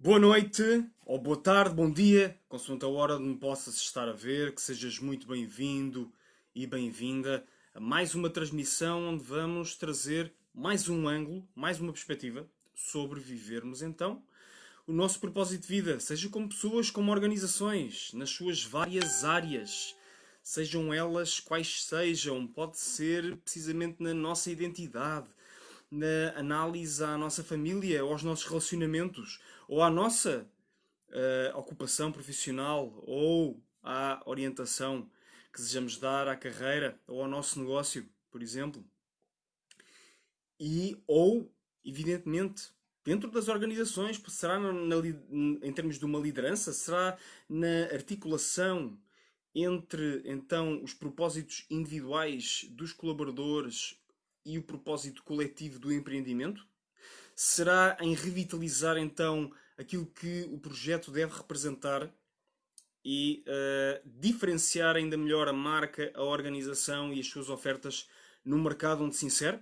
Boa noite, ou boa tarde, bom dia, consoante a hora de me possas estar a ver, que sejas muito bem-vindo e bem-vinda a mais uma transmissão onde vamos trazer mais um ângulo, mais uma perspectiva sobre vivermos então o nosso propósito de vida, seja como pessoas, como organizações, nas suas várias áreas, sejam elas quais sejam, pode ser precisamente na nossa identidade, na análise à nossa família, aos nossos relacionamentos, ou à nossa ocupação profissional, ou à orientação que desejamos dar à carreira, ou ao nosso negócio, por exemplo. Ou, evidentemente, dentro das organizações, será em termos de uma liderança, será na articulação entre, então, os propósitos individuais dos colaboradores e o propósito coletivo do empreendimento? Será em revitalizar então aquilo que o projeto deve representar e diferenciar ainda melhor a marca, a organização e as suas ofertas no mercado onde se insere?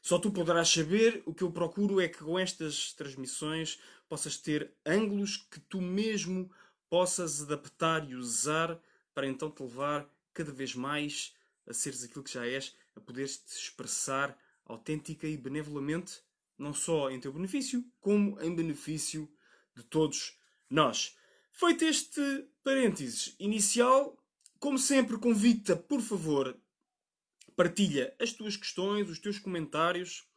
Só tu poderás saber. O que eu procuro é que com estas transmissões possas ter ângulos que tu mesmo possas adaptar e usar para então te levar cada vez mais a seres aquilo que já és, a poderes-te expressar autêntica e benevolamente, não só em teu benefício, como em benefício de todos nós. Feito este parênteses inicial, como sempre, convido-te, por favor, partilha as tuas questões, os teus comentários,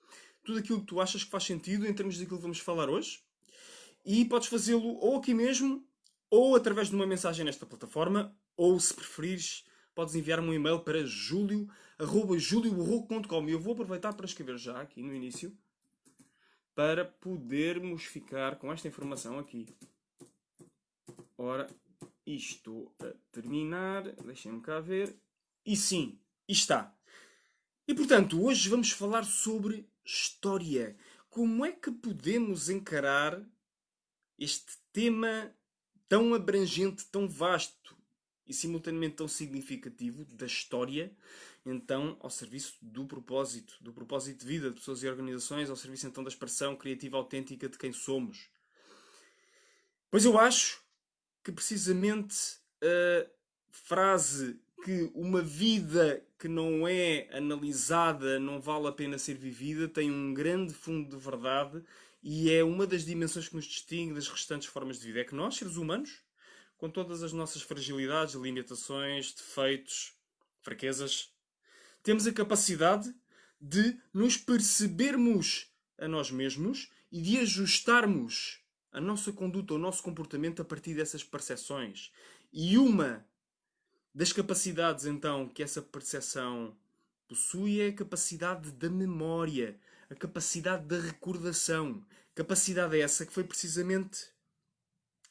tudo aquilo que tu achas que faz sentido em termos daquilo que vamos falar hoje. E podes fazê-lo ou aqui mesmo, ou através de uma mensagem nesta plataforma, ou se preferires, podes enviar-me um e-mail para julio@juliobarroco.com. E eu vou aproveitar para escrever já aqui no início, para podermos ficar com esta informação aqui. Ora, estou a terminar, deixem-me cá ver. E sim, está. E portanto, hoje vamos falar sobre história. Como é que podemos encarar este tema tão abrangente, tão vasto e simultaneamente tão significativo da história, então ao serviço do propósito de vida de pessoas e organizações, ao serviço então da expressão criativa autêntica de quem somos? Pois eu acho que precisamente a frase que uma vida que não é analisada não vale a pena ser vivida tem um grande fundo de verdade e é uma das dimensões que nos distingue das restantes formas de vida. É que nós, seres humanos, com todas as nossas fragilidades, limitações, defeitos, fraquezas, temos a capacidade de nos percebermos a nós mesmos e de ajustarmos a nossa conduta, o nosso comportamento a partir dessas percepções. E uma das capacidades, então, que essa percepção possui é a capacidade da memória, a capacidade da recordação. Capacidade essa que foi precisamente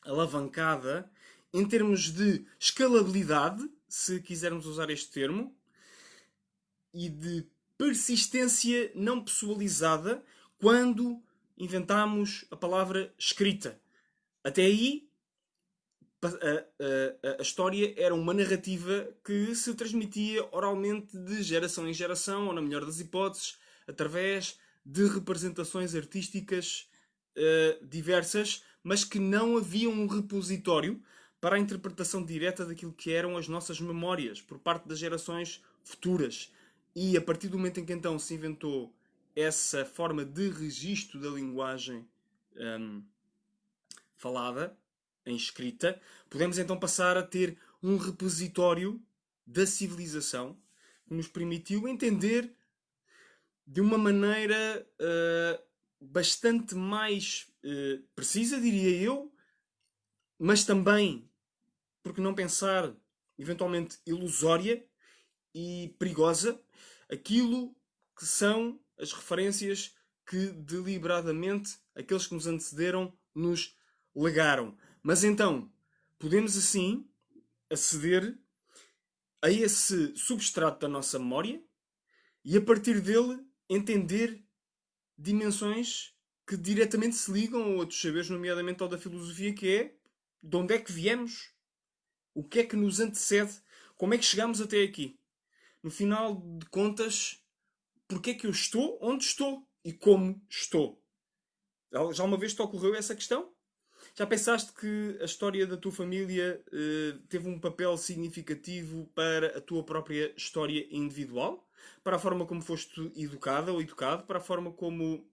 alavancada em termos de escalabilidade, se quisermos usar este termo, e de persistência não pessoalizada quando inventamos a palavra escrita. Até aí, a história era uma narrativa que se transmitia oralmente de geração em geração, ou na melhor das hipóteses, através de representações artísticas diversas, mas que não havia um repositório para a interpretação direta daquilo que eram as nossas memórias por parte das gerações futuras. E a partir do momento em que então se inventou essa forma de registro da linguagem falada, em escrita, podemos então passar a ter um repositório da civilização que nos permitiu entender de uma maneira bastante mais precisa, diria eu, mas também, porque não pensar, eventualmente ilusória e perigosa, aquilo que são as referências que deliberadamente aqueles que nos antecederam nos legaram. Mas então, podemos assim aceder a esse substrato da nossa memória e a partir dele entender dimensões que diretamente se ligam a outros saberes, nomeadamente ao da filosofia, que é de onde é que viemos, o que é que nos antecede, como é que chegamos até aqui. No final de contas, porque é que eu estou onde estou e como estou. Já uma vez te ocorreu essa questão? Já pensaste que a história da tua família teve um papel significativo para a tua própria história individual? Para a forma como foste educada ou educado? Para a forma como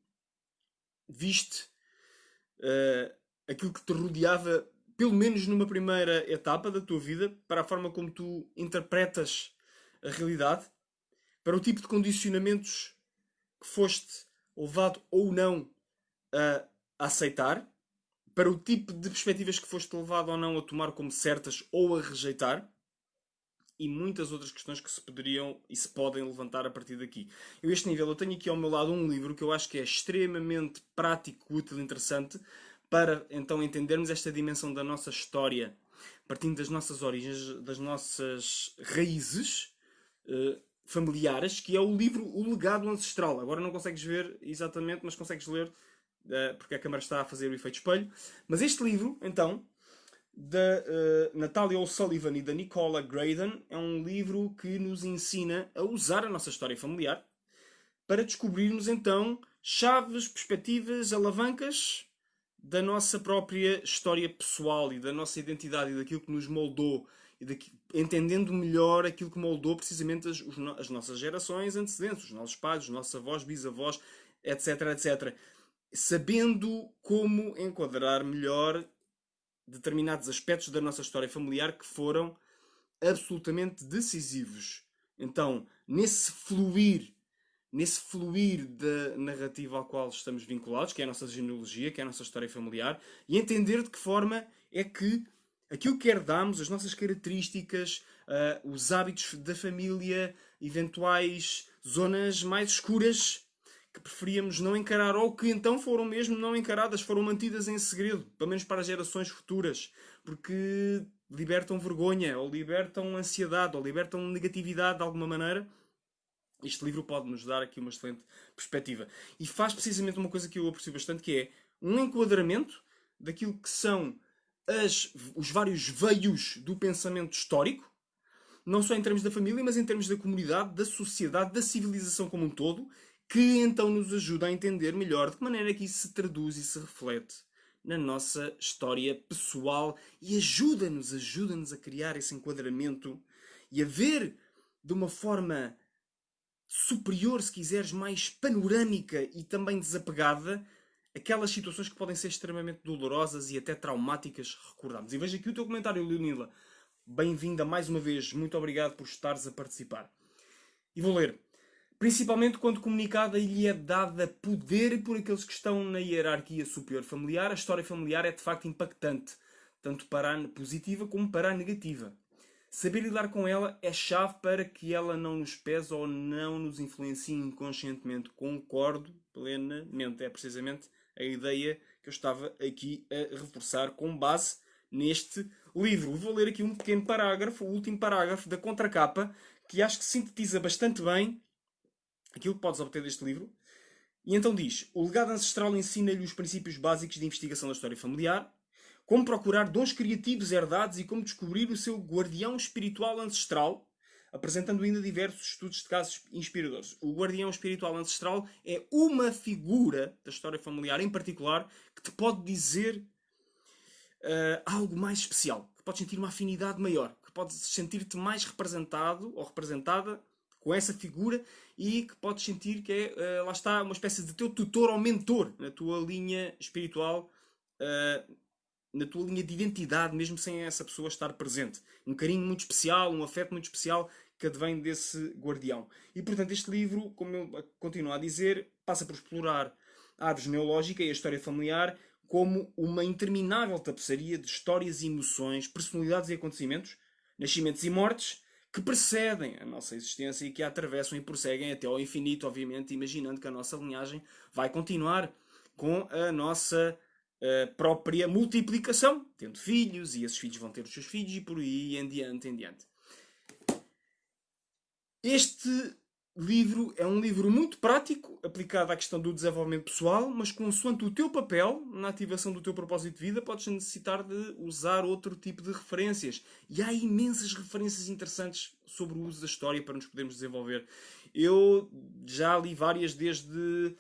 viste aquilo que te rodeava, pelo menos numa primeira etapa da tua vida? Para a forma como tu interpretas a realidade? Para o tipo de condicionamentos que foste levado ou não a aceitar? Para o tipo de perspectivas que foste levado ou não a tomar como certas ou a rejeitar, e muitas outras questões que se poderiam e se podem levantar a partir daqui. Eu, a este nível, eu tenho aqui ao meu lado um livro que eu acho que é extremamente prático, útil e interessante para então entendermos esta dimensão da nossa história, partindo das nossas origens, das nossas raízes familiares, que é o livro O Legado Ancestral. Agora não consegues ver exatamente, mas consegues ler porque a câmara está a fazer o efeito espelho. Mas este livro, então, da Natalia O'Sullivan e da Nicola Graydon, é um livro que nos ensina a usar a nossa história familiar para descobrirmos, então, chaves, perspectivas, alavancas da nossa própria história pessoal e da nossa identidade e daquilo que nos moldou, entendendo melhor aquilo que moldou precisamente as nossas gerações antecedentes, os nossos pais, os nossos avós, bisavós, etc, etc. Sabendo como enquadrar melhor determinados aspectos da nossa história familiar que foram absolutamente decisivos. Então, nesse fluir da narrativa ao qual estamos vinculados, que é a nossa genealogia, que é a nossa história familiar, e entender de que forma é que aquilo que herdamos, as nossas características, os hábitos da família, eventuais zonas mais escuras que preferíamos não encarar, ou que então foram mesmo não encaradas, foram mantidas em segredo, pelo menos para as gerações futuras, porque libertam vergonha, ou libertam ansiedade, ou libertam negatividade de alguma maneira. Este livro pode nos dar aqui uma excelente perspectiva. E faz precisamente uma coisa que eu aprecio bastante, que é um enquadramento daquilo que são os vários veios do pensamento histórico, não só em termos da família, mas em termos da comunidade, da sociedade, da civilização como um todo, que então nos ajuda a entender melhor de que maneira é que isso se traduz e se reflete na nossa história pessoal e ajuda-nos a criar esse enquadramento e a ver de uma forma superior, se quiseres, mais panorâmica e também desapegada, aquelas situações que podem ser extremamente dolorosas e até traumáticas recordarmos. E veja aqui o teu comentário, Leonila. Bem-vinda mais uma vez. Muito obrigado por estares a participar. E vou ler. Principalmente quando comunicada lhe é dada poder por aqueles que estão na hierarquia superior familiar, a história familiar é de facto impactante, tanto para a positiva como para a negativa. Saber lidar com ela é chave para que ela não nos pese ou não nos influencie inconscientemente. Concordo plenamente. É precisamente a ideia que eu estava aqui a reforçar com base neste livro. Vou ler aqui um pequeno parágrafo, o último parágrafo da contracapa, que acho que sintetiza bastante bem aquilo que podes obter deste livro. E então diz: o legado ancestral ensina-lhe os princípios básicos de investigação da história familiar, como procurar dons criativos herdados e como descobrir o seu guardião espiritual ancestral, apresentando ainda diversos estudos de casos inspiradores. O guardião espiritual ancestral é uma figura da história familiar em particular que te pode dizer algo mais especial, que podes sentir uma afinidade maior, que podes sentir-te mais representado ou representada com essa figura e que podes sentir que é, lá está, uma espécie de teu tutor ou mentor na tua linha espiritual, na tua linha de identidade, mesmo sem essa pessoa estar presente. Um carinho muito especial, um afeto muito especial que advém desse guardião. E, portanto, este livro, como eu continuo a dizer, passa por explorar a árvore genealógica e a história familiar como uma interminável tapeçaria de histórias e emoções, personalidades e acontecimentos, nascimentos e mortes, que precedem a nossa existência e que a atravessam e prosseguem até ao infinito, obviamente, imaginando que a nossa linhagem vai continuar com a nossa própria multiplicação, tendo filhos, e esses filhos vão ter os seus filhos, e por aí em diante, em diante. Este livro é um livro muito prático, aplicado à questão do desenvolvimento pessoal, mas consoante o teu papel na ativação do teu propósito de vida, podes necessitar de usar outro tipo de referências. E há imensas referências interessantes sobre o uso da história para nos podermos desenvolver. Eu já li várias, desde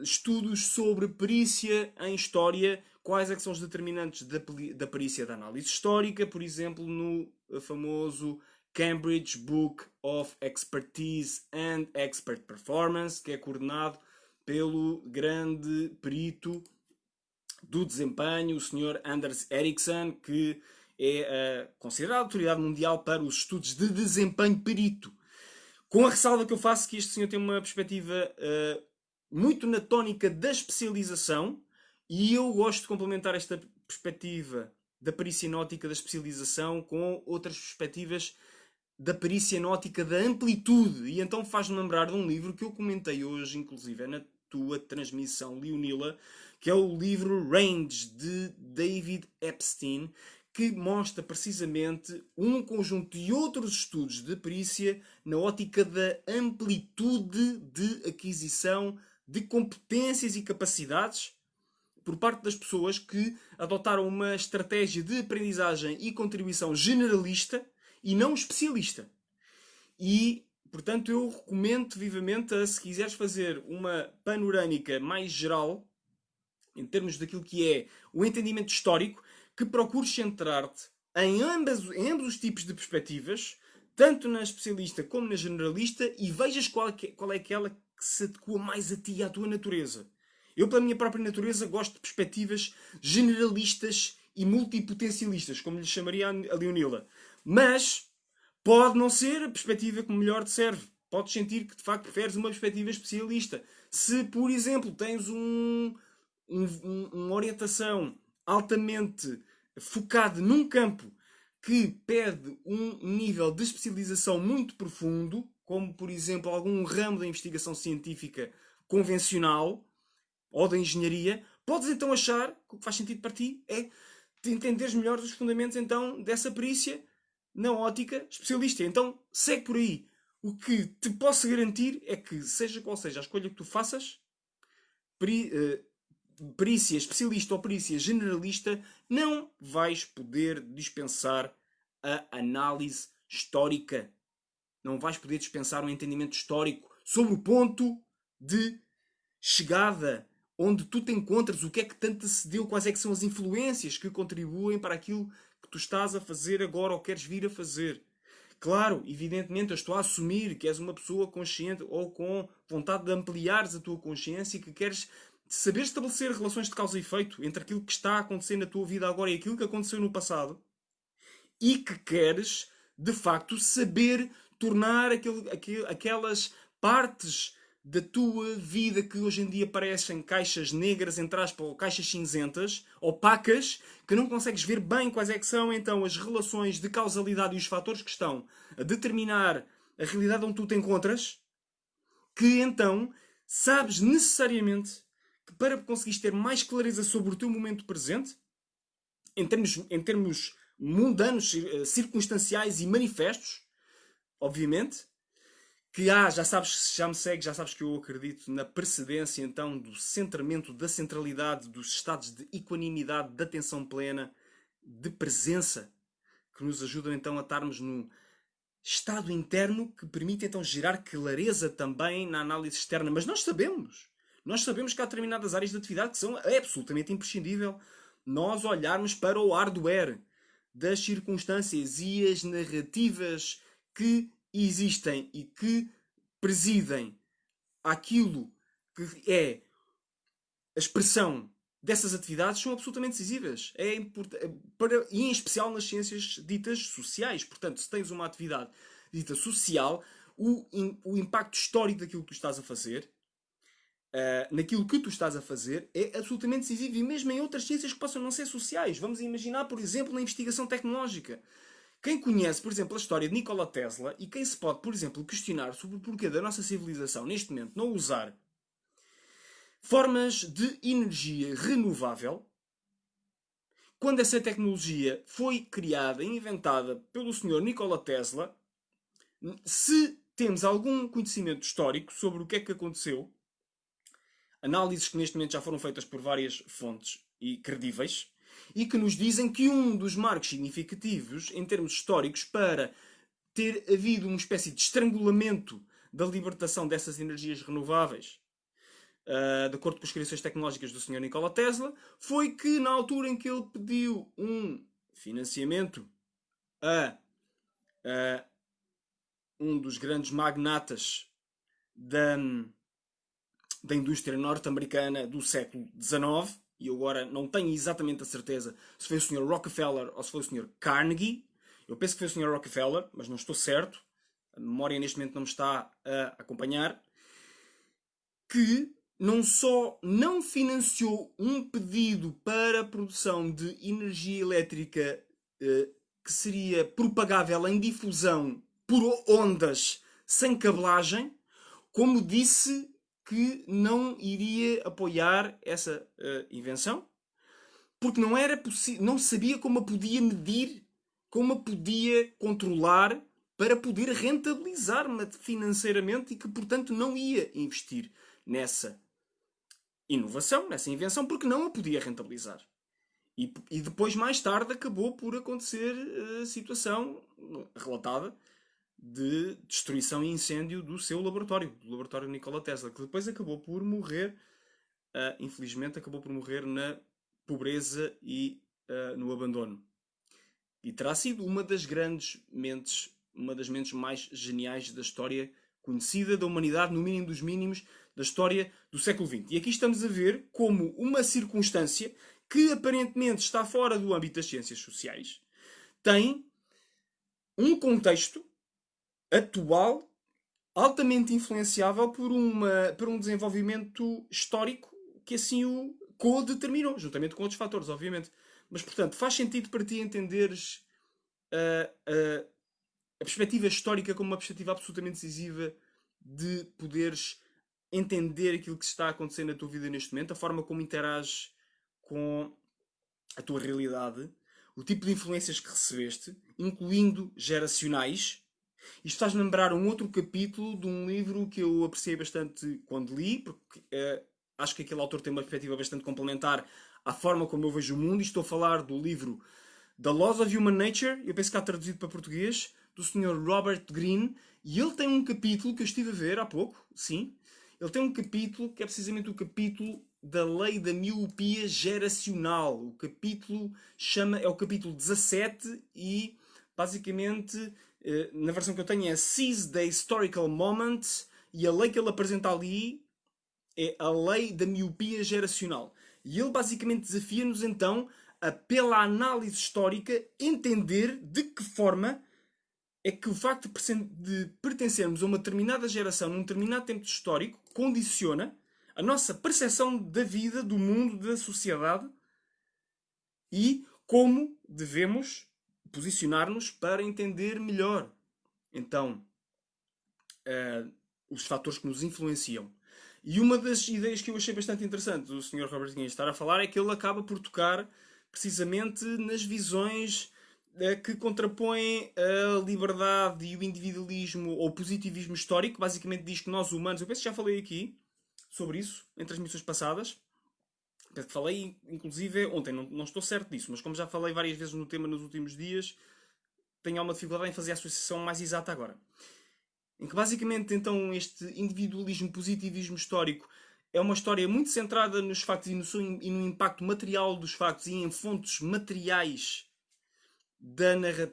estudos sobre perícia em história, quais é que são os determinantes da perícia da análise histórica, por exemplo, no famoso Cambridge Book of Expertise and Expert Performance, que é coordenado pelo grande perito do desempenho, o Sr. Anders Ericsson, que é considerado a autoridade mundial para os estudos de desempenho perito. Com a ressalva que eu faço que este senhor tem uma perspectiva muito na tónica da especialização, e eu gosto de complementar esta perspectiva da perícia nótica da especialização com outras perspectivas da perícia nótica da amplitude. E então faz-me lembrar de um livro que eu comentei hoje, inclusive, é na tua transmissão, Leonila, que é o livro Range, de David Epstein, que mostra precisamente um conjunto de outros estudos de perícia na ótica da amplitude de aquisição de competências e capacidades por parte das pessoas que adotaram uma estratégia de aprendizagem e contribuição generalista e não especialista. E, portanto, eu recomendo vivamente, se quiseres fazer uma panorâmica mais geral, em termos daquilo que é o entendimento histórico, que procures centrar-te em ambos os tipos de perspectivas, tanto na especialista como na generalista, e vejas qual é aquela que se adequa mais a ti e à tua natureza. Eu, pela minha própria natureza, gosto de perspectivas generalistas e multipotencialistas, como lhe chamaria a Leonila. Mas pode não ser a perspectiva que melhor te serve. Podes sentir que, de facto, preferes uma perspectiva especialista. Se, por exemplo, tens uma orientação altamente focada num campo que pede um nível de especialização muito profundo, como, por exemplo, algum ramo da investigação científica convencional ou da engenharia, podes então achar que o que faz sentido para ti é entenderes melhor os fundamentos então dessa perícia na ótica especialista. Então segue por aí. O que te posso garantir é que, seja qual seja a escolha que tu faças, perícia especialista ou perícia generalista, não vais poder dispensar a análise histórica. Não vais poder dispensar um entendimento histórico sobre o ponto de chegada, onde tu te encontras, o que é que te antecedeu, quais é que são as influências que contribuem para aquilo que tu estás a fazer agora ou queres vir a fazer. Claro, evidentemente, eu estou a assumir que és uma pessoa consciente ou com vontade de ampliares a tua consciência e que queres saber estabelecer relações de causa e efeito entre aquilo que está a acontecer na tua vida agora e aquilo que aconteceu no passado, e que queres, de facto, saber tornar aquelas partes da tua vida que hoje em dia parecem caixas negras, entre aspas, ou caixas cinzentas, opacas, que não consegues ver bem quais é que são então as relações de causalidade e os fatores que estão a determinar a realidade onde tu te encontras, que então sabes necessariamente que para conseguires ter mais clareza sobre o teu momento presente, em termos mundanos, circunstanciais e manifestos, obviamente, que já sabes, já me segues, já sabes que eu acredito na precedência então do centramento, da centralidade, dos estados de equanimidade, de atenção plena, de presença, que nos ajudam então a estarmos num estado interno que permite então gerar clareza também na análise externa. Mas nós sabemos que há determinadas áreas de atividade que são absolutamente imprescindível nós olharmos para o hardware das circunstâncias e as narrativas que existem e que presidem aquilo que é a expressão dessas atividades são absolutamente decisivas. E em especial nas ciências ditas sociais. Portanto, se tens uma atividade dita social, o impacto histórico daquilo que tu estás a fazer, naquilo que tu estás a fazer, é absolutamente decisivo. E mesmo em outras ciências que possam não ser sociais. Vamos imaginar, por exemplo, na investigação tecnológica. Quem conhece, por exemplo, a história de Nikola Tesla e quem se pode, por exemplo, questionar sobre o porquê da nossa civilização, neste momento, não usar formas de energia renovável, quando essa tecnologia foi criada e inventada pelo Sr. Nikola Tesla, se temos algum conhecimento histórico sobre o que é que aconteceu, análises que neste momento já foram feitas por várias fontes e credíveis, e que nos dizem que um dos marcos significativos em termos históricos para ter havido uma espécie de estrangulamento da libertação dessas energias renováveis de acordo com as criações tecnológicas do Sr. Nikola Tesla, foi que na altura em que ele pediu um financiamento a um dos grandes magnatas da indústria norte-americana do século XIX, e eu agora não tenho exatamente a certeza se foi o Sr. Rockefeller ou se foi o Sr. Carnegie. Eu penso que foi o Sr. Rockefeller, mas não estou certo. A memória neste momento não me está a acompanhar. Que não só não financiou um pedido para a produção de energia elétrica que seria propagável em difusão por ondas sem cabelagem, como disse que não iria apoiar essa invenção, porque não sabia como a podia medir, como a podia controlar para poder rentabilizar financeiramente e que, portanto, não ia investir nessa inovação, nessa invenção, porque não a podia rentabilizar. E depois, mais tarde, acabou por acontecer a situação relatada de destruição e incêndio do seu laboratório, do laboratório Nikola Tesla, que depois acabou por morrer, infelizmente, acabou por morrer na pobreza e no abandono. E terá sido uma das grandes mentes, uma das mentes mais geniais da história conhecida da humanidade, no mínimo dos mínimos, da história do século XX. E aqui estamos a ver como uma circunstância que aparentemente está fora do âmbito das ciências sociais tem um contexto atual altamente influenciável por um desenvolvimento histórico que assim o co-determinou, juntamente com outros fatores, obviamente. Mas, portanto, faz sentido para ti entenderes a perspectiva histórica como uma perspectiva absolutamente decisiva de poderes entender aquilo que está acontecendo na tua vida neste momento, a forma como interages com a tua realidade, o tipo de influências que recebeste, incluindo geracionais. Isto faz-me lembrar um outro capítulo de um livro que eu apreciei bastante quando li, porque acho que aquele autor tem uma perspectiva bastante complementar à forma como eu vejo o mundo, e estou a falar do livro The Laws of Human Nature, eu penso que está traduzido para português, do Sr. Robert Greene, e ele tem um capítulo que eu estive a ver há pouco, sim, ele tem um capítulo que é precisamente o capítulo da lei da miopia geracional. O capítulo é o capítulo 17 e, basicamente, na versão que eu tenho é Seize the Historical Moment, e a lei que ele apresenta ali é a lei da miopia geracional. E ele basicamente desafia-nos então a, pela análise histórica, entender de que forma é que o facto de pertencermos a uma determinada geração num determinado tempo histórico condiciona a nossa percepção da vida, do mundo, da sociedade e como devemos posicionar-nos para entender melhor então os fatores que nos influenciam. E uma das ideias que eu achei bastante interessante do Sr. Robert Greene estar a falar é que ele acaba por tocar precisamente nas visões que contrapõem a liberdade e o individualismo ou positivismo histórico. Basicamente diz que nós humanos, eu penso que já falei aqui sobre isso em transmissões passadas, penso que falei inclusive ontem, não estou certo disso, mas como já falei várias vezes no tema nos últimos dias, tenho alguma dificuldade em fazer a associação mais exata agora. Em que basicamente então este individualismo, positivismo histórico é uma história muito centrada nos factos e no impacto material dos factos e em fontes materiais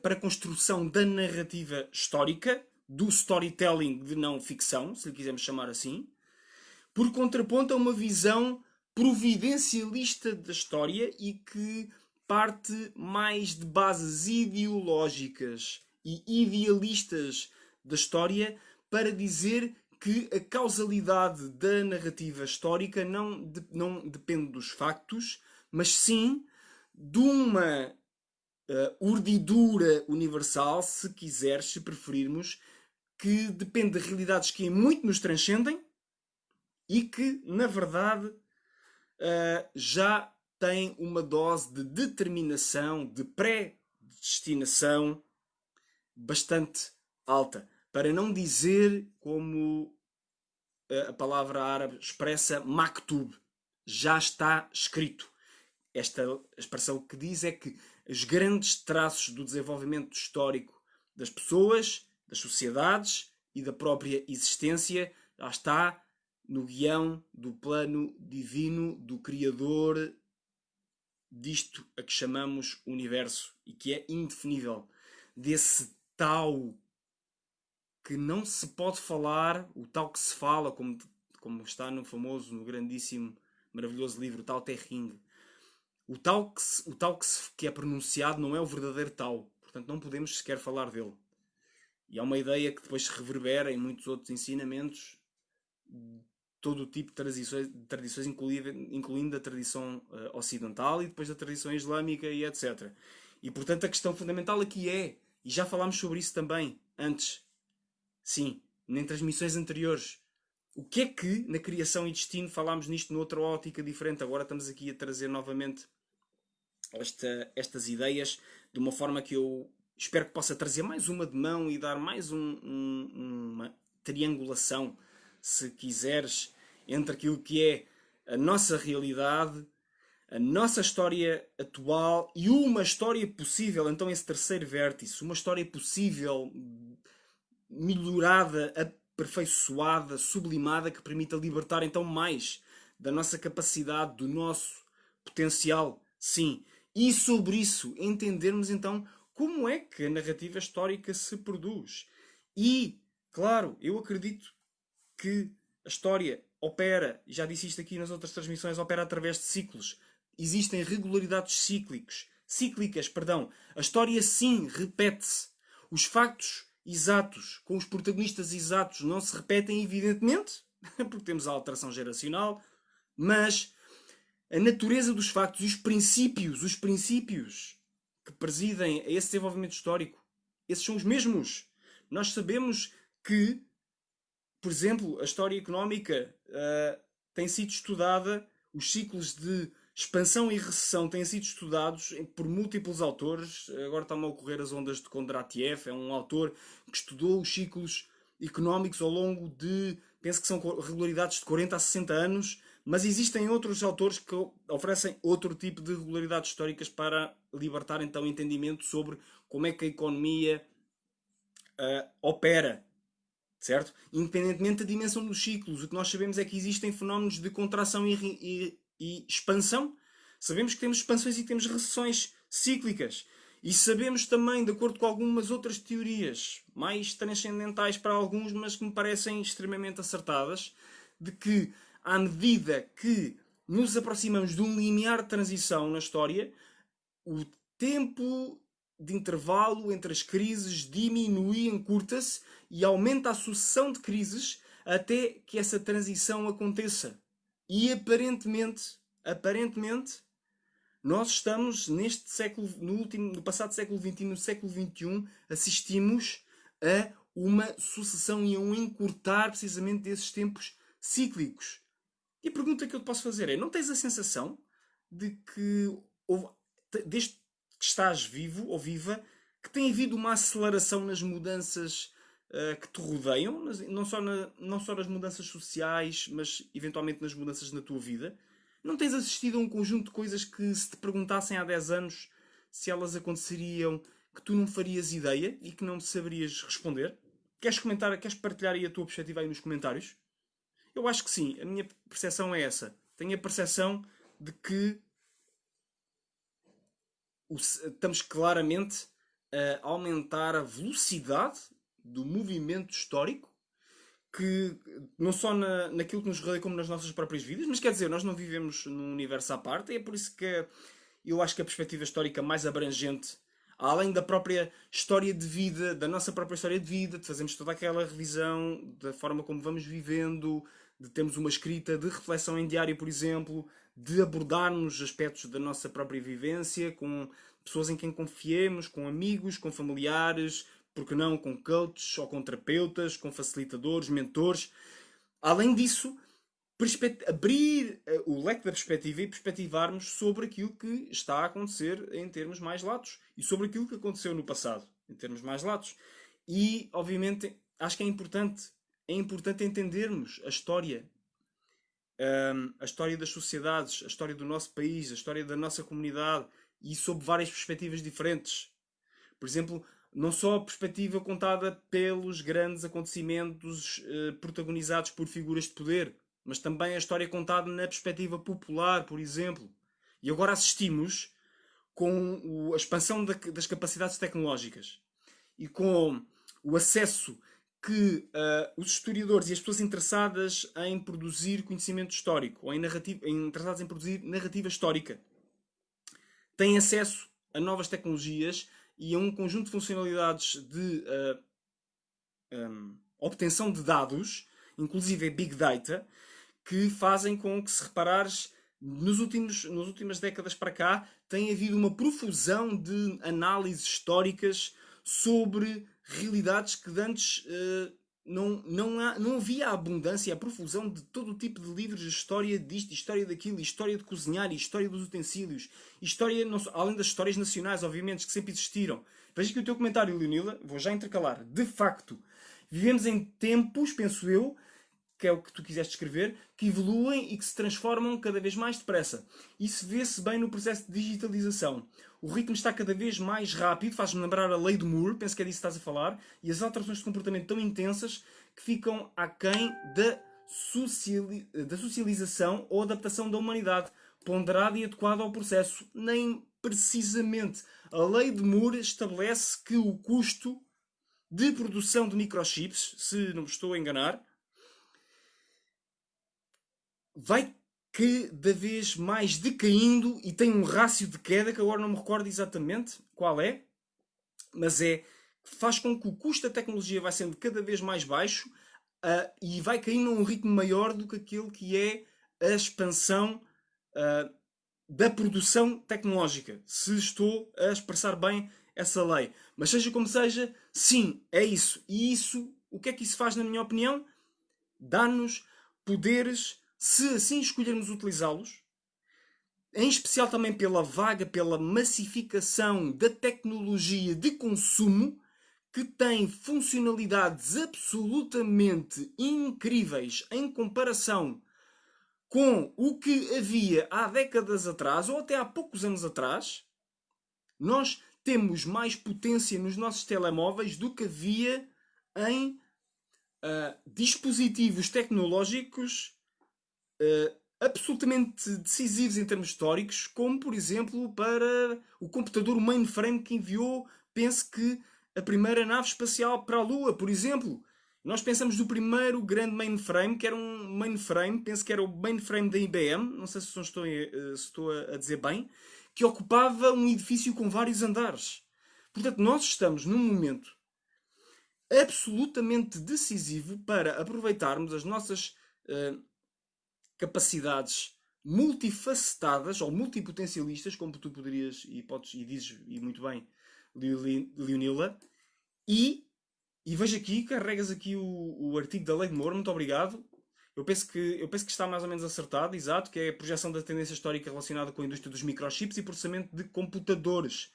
para a construção da narrativa histórica, do storytelling de não ficção, se lhe quisermos chamar assim, por contraponto a uma visão providencialista da história e que parte mais de bases ideológicas e idealistas da história para dizer que a causalidade da narrativa histórica não depende dos factos, mas sim de uma urdidura universal, se quiseres, se preferirmos, que depende de realidades que muito nos transcendem e que, na verdade, já tem uma dose de determinação, de predestinação bastante alta. Para não dizer, como a palavra árabe expressa, maktub, já está escrito. Esta expressão que diz é que os grandes traços do desenvolvimento histórico das pessoas, das sociedades e da própria existência já está no guião do plano divino do Criador disto a que chamamos universo e que é indefinível, desse tal que não se pode falar, o tal que se fala, como está no famoso, no grandíssimo, maravilhoso livro Tao Te Ching. O tal que é pronunciado não é o verdadeiro tal, portanto não podemos sequer falar dele. E é uma ideia que depois se reverbera em muitos outros ensinamentos, todo o tipo de tradições incluindo a tradição ocidental e depois a tradição islâmica e etc. E portanto a questão fundamental aqui é, e já falámos sobre isso também antes, sim, em transmissões anteriores, o que é que na criação e destino falámos nisto noutra ótica diferente, agora estamos aqui a trazer novamente estas ideias de uma forma que eu espero que possa trazer mais uma de mão e dar mais uma triangulação, se quiseres, entre aquilo que é a nossa realidade, a nossa história atual e uma história possível, então esse terceiro vértice, uma história possível, melhorada, aperfeiçoada, sublimada, que permita libertar então mais da nossa capacidade, do nosso potencial, sim. E sobre isso entendermos então como é que a narrativa histórica se produz. E, claro, eu acredito que a história opera, já disse isto aqui nas outras transmissões, opera através de ciclos. Existem regularidades cíclicas, perdão. A história sim repete-se. Os factos exatos, com os protagonistas exatos, não se repetem evidentemente, porque temos a alteração geracional, mas a natureza dos factos e os princípios que presidem a esse desenvolvimento histórico, esses são os mesmos. Nós sabemos que, por exemplo, a história económica tem sido estudada, os ciclos de expansão e recessão têm sido estudados por múltiplos autores. Agora está-me a ocorrer as ondas de Kondratiev, é um autor que estudou os ciclos económicos ao longo de, penso que são regularidades de 40 a 60 anos, mas existem outros autores que oferecem outro tipo de regularidades históricas para libertar então o entendimento sobre como é que a economia opera, certo? Independentemente da dimensão dos ciclos, o que nós sabemos é que existem fenómenos de contração e expansão. Sabemos que temos expansões e temos recessões cíclicas. E sabemos também, de acordo com algumas outras teorias, mais transcendentais para alguns, mas que me parecem extremamente acertadas, de que, à medida que nos aproximamos de um limiar de transição na história, o tempo de intervalo entre as crises diminui, encurta-se e aumenta a sucessão de crises até que essa transição aconteça. E aparentemente, nós estamos neste século, no passado século XX e no século XXI, assistimos a uma sucessão e a um encurtar precisamente desses tempos cíclicos. E a pergunta que eu te posso fazer é: não tens a sensação de que desde que estás vivo ou viva, que tem havido uma aceleração nas mudanças que te rodeiam, não só nas mudanças sociais, mas eventualmente nas mudanças na tua vida? Não tens assistido a um conjunto de coisas que, se te perguntassem há 10 anos se elas aconteceriam, que tu não farias ideia e que não saberias responder? Queres comentar, queres partilhar aí a tua perspectiva aí nos comentários? Eu acho que sim, a minha percepção é essa. Tenho a percepção de que estamos claramente a aumentar a velocidade do movimento histórico, que não só naquilo que nos rodeia como nas nossas próprias vidas, mas quer dizer, nós não vivemos num universo à parte, e é por isso que eu acho que a perspectiva histórica mais abrangente, além da própria história de vida, da nossa própria história de vida, de fazermos toda aquela revisão da forma como vamos vivendo, de termos uma escrita de reflexão em diário, por exemplo, de abordarmos aspectos da nossa própria vivência com pessoas em quem confiemos, com amigos, com familiares, porque não com coaches ou com terapeutas, com facilitadores, mentores. Além disso, abrir o leque da perspectiva e perspectivarmos sobre aquilo que está a acontecer em termos mais latos e sobre aquilo que aconteceu no passado em termos mais latos. E, obviamente, acho que é importante entendermos a história das sociedades, a história do nosso país, a história da nossa comunidade e sob várias perspectivas diferentes. Por exemplo, não só a perspectiva contada pelos grandes acontecimentos protagonizados por figuras de poder, mas também a história contada na perspectiva popular, por exemplo. E agora assistimos com a expansão das capacidades tecnológicas e com o acesso que os historiadores e as pessoas interessadas em produzir conhecimento histórico ou interessados em produzir narrativa histórica têm acesso a novas tecnologias e a um conjunto de funcionalidades de obtenção de dados, inclusive Big Data, que fazem com que, se reparares, nas últimas décadas para cá, tem havido uma profusão de análises históricas sobre realidades que antes não havia a abundância, a profusão de todo o tipo de livros de história disto, história daquilo, história de cozinhar, história dos utensílios, história, além das histórias nacionais, obviamente, que sempre existiram. Veja que o teu comentário, Leonila, vou já intercalar. De facto, vivemos em tempos, penso eu, que é o que tu quiseste escrever, que evoluem e que se transformam cada vez mais depressa. Isso vê-se bem no processo de digitalização. O ritmo está cada vez mais rápido, faz-me lembrar a lei de Moore, penso que é disso que estás a falar, e as alterações de comportamento tão intensas que ficam aquém da socialização ou adaptação da humanidade, ponderada e adequada ao processo. Nem precisamente. A lei de Moore estabelece que o custo de produção de microchips, se não me estou a enganar, vai cada vez mais decaindo e tem um rácio de queda que agora não me recordo exatamente qual é, mas faz com que o custo da tecnologia vai sendo cada vez mais baixo e vai caindo a um ritmo maior do que aquele que é a expansão da produção tecnológica, se estou a expressar bem essa lei. Mas seja como seja, sim, é isso. E isso, o que é que isso faz, na minha opinião? Dá-nos poderes, se assim escolhermos utilizá-los, em especial também pela massificação da tecnologia de consumo, que tem funcionalidades absolutamente incríveis em comparação com o que havia há décadas atrás, ou até há poucos anos atrás. Nós temos mais potência nos nossos telemóveis do que havia em dispositivos tecnológicos absolutamente decisivos em termos históricos, como, por exemplo, para o computador mainframe que enviou, penso que, a primeira nave espacial para a Lua, por exemplo. Nós pensamos do primeiro grande mainframe, que era um mainframe, penso que era o mainframe da IBM, não sei se estou a dizer bem, que ocupava um edifício com vários andares. Portanto, nós estamos num momento absolutamente decisivo para aproveitarmos as nossas capacidades multifacetadas ou multipotencialistas, como tu poderias e podes e dizes e muito bem, Leonila, e vejo aqui, carregas aqui o artigo da Lei de Moore, muito obrigado. Eu penso que está mais ou menos acertado, exato, que é a projeção da tendência histórica relacionada com a indústria dos microchips e processamento de computadores.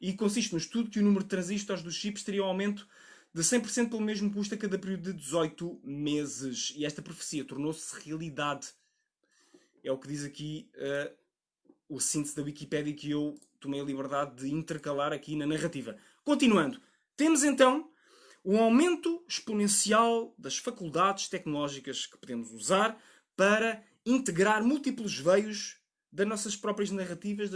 E consiste no estudo que o número de transistores dos chips teria um aumento de 100% pelo mesmo custo a cada período de 18 meses. E esta profecia tornou-se realidade. É o que diz aqui o síntese da Wikipédia, que eu tomei a liberdade de intercalar aqui na narrativa. Continuando, temos então um aumento exponencial das faculdades tecnológicas que podemos usar para integrar múltiplos veios das nossas próprias narrativas,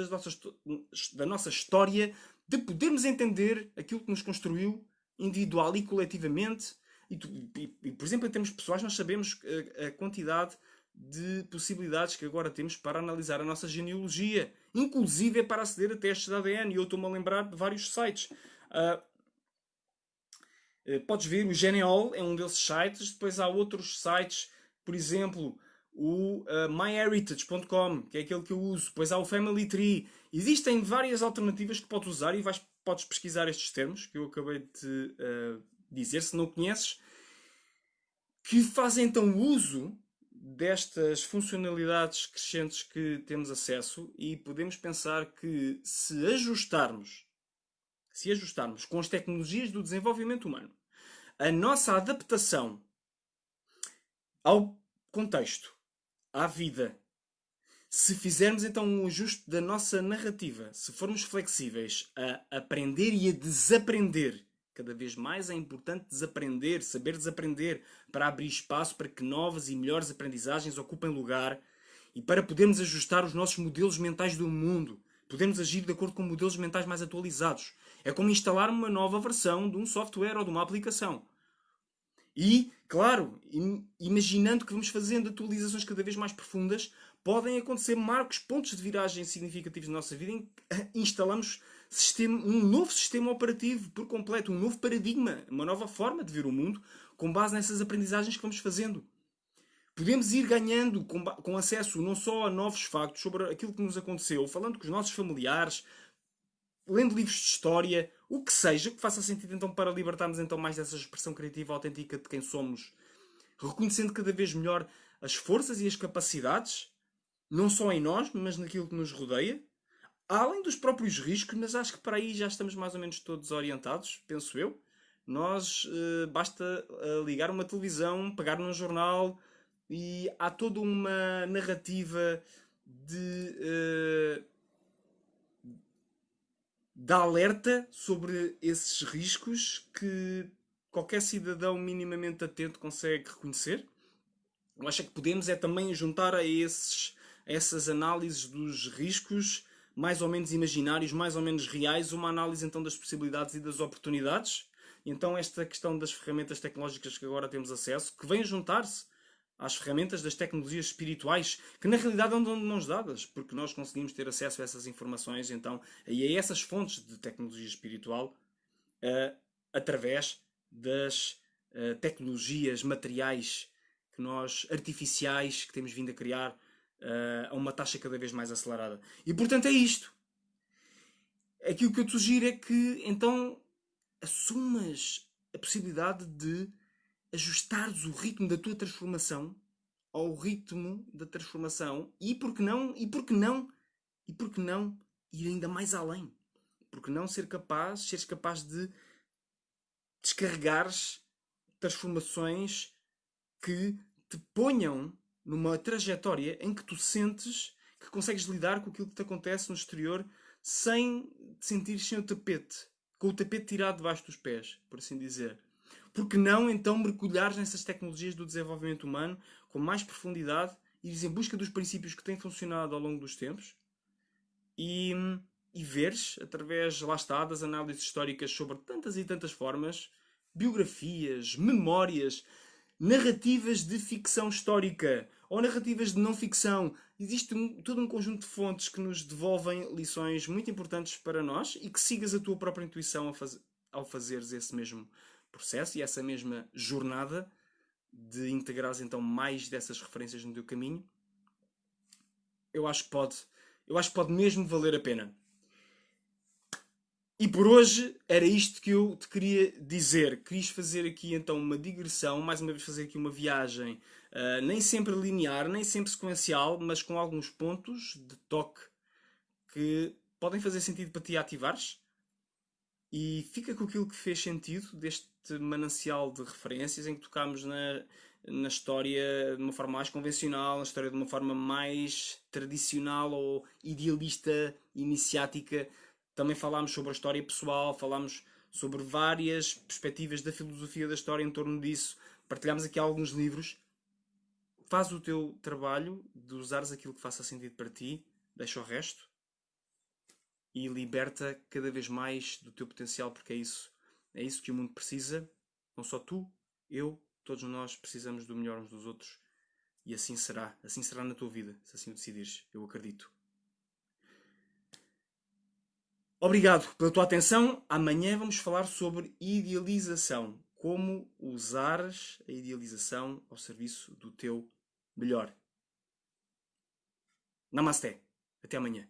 da nossa história, de podermos entender aquilo que nos construiu individual e coletivamente. E, por exemplo, em termos pessoais, nós sabemos a quantidade de possibilidades que agora temos para analisar a nossa genealogia, inclusive para aceder a testes de ADN. E eu estou-me a lembrar de vários sites. Podes ver, o Geneol é um desses sites. Depois há outros sites, por exemplo, o myheritage.com, que é aquele que eu uso. Depois há o Family Tree. Existem várias alternativas que podes usar e podes pesquisar estes termos que eu acabei de dizer, se não conheces, que fazem então uso destas funcionalidades crescentes que temos acesso, e podemos pensar que se ajustarmos com as tecnologias do desenvolvimento humano, a nossa adaptação ao contexto, à vida, se fizermos então um ajuste da nossa narrativa, se formos flexíveis a aprender e a desaprender Cada vez mais é importante desaprender, saber desaprender, para abrir espaço para que novas e melhores aprendizagens ocupem lugar e para podermos ajustar os nossos modelos mentais do mundo. Podemos agir de acordo com modelos mentais mais atualizados. É como instalar uma nova versão de um software ou de uma aplicação. E, claro, imaginando que vamos fazendo atualizações cada vez mais profundas, podem acontecer marcos, pontos de viragem significativos na nossa vida em que instalamos um novo sistema operativo por completo, um novo paradigma, uma nova forma de ver o mundo com base nessas aprendizagens que vamos fazendo. Podemos ir ganhando com acesso não só a novos factos sobre aquilo que nos aconteceu, falando com os nossos familiares, lendo livros de história, o que seja, que faça sentido então para libertarmos então mais dessa expressão criativa autêntica de quem somos, reconhecendo cada vez melhor as forças e as capacidades, não só em nós, mas naquilo que nos rodeia, além dos próprios riscos, mas acho que para aí já estamos mais ou menos todos orientados, penso eu. Nós, basta ligar uma televisão, pegar num jornal e há toda uma narrativa de alerta sobre esses riscos que qualquer cidadão minimamente atento consegue reconhecer. Eu acho que podemos é também juntar a essas análises dos riscos mais ou menos imaginários, mais ou menos reais, uma análise então das possibilidades e das oportunidades. Então esta questão das ferramentas tecnológicas que agora temos acesso, que vêm juntar-se às ferramentas das tecnologias espirituais, que na realidade andam de mãos dadas, porque nós conseguimos ter acesso a essas informações, então, e a essas fontes de tecnologia espiritual, através das tecnologias materiais artificiais que temos vindo a criar a uma taxa cada vez mais acelerada. E portanto é isto. Aquilo que eu te sugiro é que então assumas a possibilidade de ajustares o ritmo da tua transformação ao ritmo da transformação e por que não ir ainda mais além? Porque não seres capaz de descarregares transformações que te ponham numa trajetória em que tu sentes que consegues lidar com aquilo que te acontece no exterior sem te sentir sem o tapete, com o tapete tirado debaixo dos pés, por assim dizer. Porque não então mergulhares nessas tecnologias do desenvolvimento humano com mais profundidade e ires em busca dos princípios que têm funcionado ao longo dos tempos e veres, através, lá está, das análises históricas sobre tantas e tantas formas, biografias, memórias, narrativas de ficção histórica ou narrativas de não ficção. Existe todo um conjunto de fontes que nos devolvem lições muito importantes para nós e que sigas a tua própria intuição ao fazeres esse mesmo processo e essa mesma jornada de integrares então mais dessas referências no teu caminho. Eu acho que pode mesmo valer a pena. E por hoje era isto que eu te queria dizer. Quis fazer aqui então uma digressão, mais uma vez fazer aqui uma viagem, nem sempre linear, nem sempre sequencial, mas com alguns pontos de toque que podem fazer sentido para ti ativares. E fica com aquilo que fez sentido deste manancial de referências em que tocámos na história de uma forma mais convencional, na história de uma forma mais tradicional ou idealista, iniciática. Também falámos sobre a história pessoal, falámos sobre várias perspectivas da filosofia da história em torno disso. Partilhámos aqui alguns livros. Faz o teu trabalho de usares aquilo que faça sentido para ti, deixa o resto e liberta cada vez mais do teu potencial, porque é isso que o mundo precisa. Não só tu, eu, todos nós precisamos do melhor uns dos outros. E assim será na tua vida, se assim o decidires, eu acredito. Obrigado pela tua atenção. Amanhã vamos falar sobre idealização. Como usares a idealização ao serviço do teu melhor. Namasté. Até amanhã.